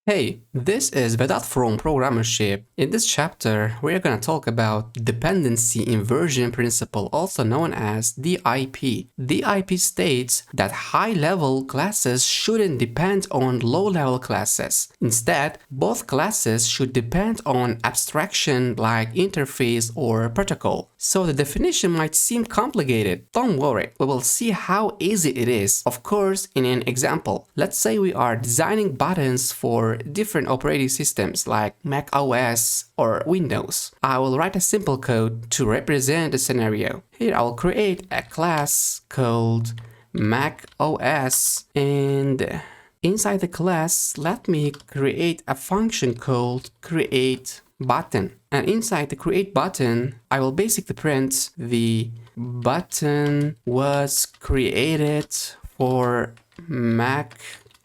Hey, this is Vedat from Programmership. In this chapter, we are going to talk about Dependency Inversion Principle, also known as DIP. DIP states that high-level classes shouldn't depend on low-level classes. Instead, both classes should depend on abstraction like interface or protocol. So the definition might seem complicated. Don't worry, we will see how easy it is. Of course, in an example, let's say we are designing buttons for different operating systems like Mac OS or Windows. I will write a simple code to represent the scenario. Here I will create a class called Mac OS, and inside the class let me create a function called create button. And inside the create button I will basically print the button was created for Mac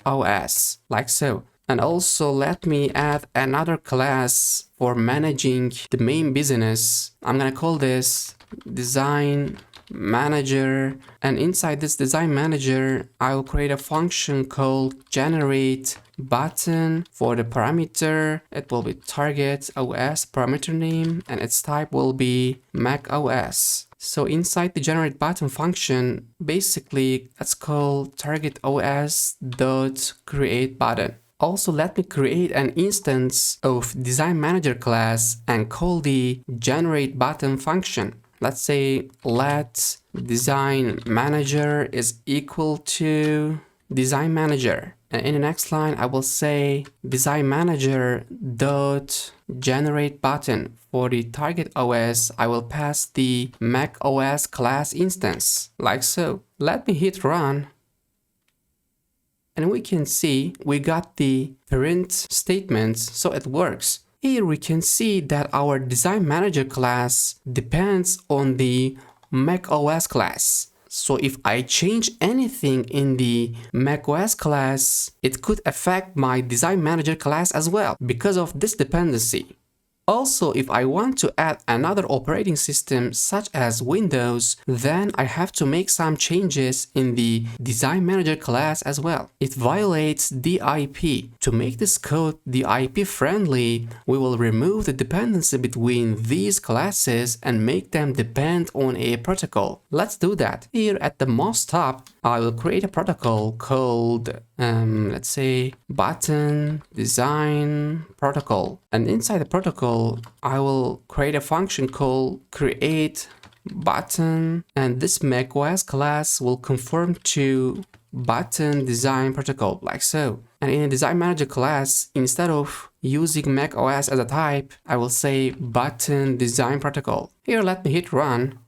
OS, like so. And also let me add another class for managing the main business. I'm gonna call this design manager, and inside this design manager I will create a function called generate button. For the parameter it will be target OS parameter name, and its type will be Mac OS. So inside the generate button function, basically let's call target OS dot create button. Also, let me create an instance of design manager class and call the generate button function. Let's say let design manager is equal to design manager. And in the next line, I will say design manager dot generate button. For the target OS, I will pass the Mac OS class instance, like so. Let me hit run. And we can see we got the print statements, so it works. Here we can see that our design manager class depends on the Mac OS class. So if I change anything in the macOS class, it could affect my design manager class as well because of this dependency. Also, if I want to add another operating system such as Windows, then I have to make some changes in the design manager class as well. It violates DIP. To make this code DIP friendly, we will remove the dependency between these classes and make them depend on a protocol. Let's do that. Here at the most top, I will create a protocol called let's say button design protocol, and inside the protocol I will create a function called create button, and this macOS class will conform to button design protocol, like so. And in a design manager class, instead of using macOS as a type, I will say button design protocol. Here let me hit run.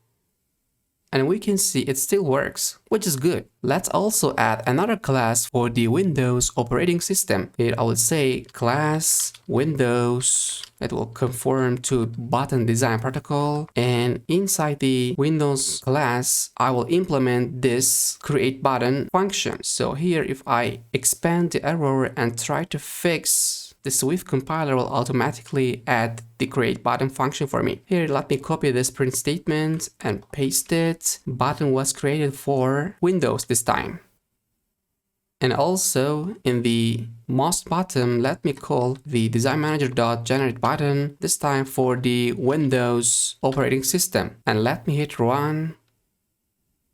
And we can see it still works, which is good. Let's also add another class for the Windows operating system. Here I will say class Windows. It will conform to button design protocol. And inside the Windows class, I will implement this create button function. So here, if I expand the error and try to fix, the Swift compiler will automatically add the create button function for me. Here, let me copy this print statement and paste it. Button was created for Windows this time. And also in the most bottom, let me call the design manager.generate button, this time for the Windows operating system. And let me hit run.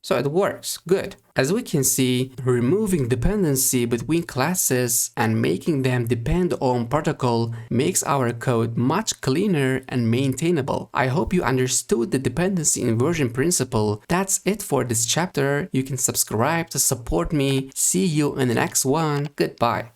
So it works, good. As we can see, removing dependency between classes and making them depend on protocol makes our code much cleaner and maintainable. I hope you understood the dependency inversion principle. That's it for this chapter. You can subscribe to support me. See you in the next one. Goodbye.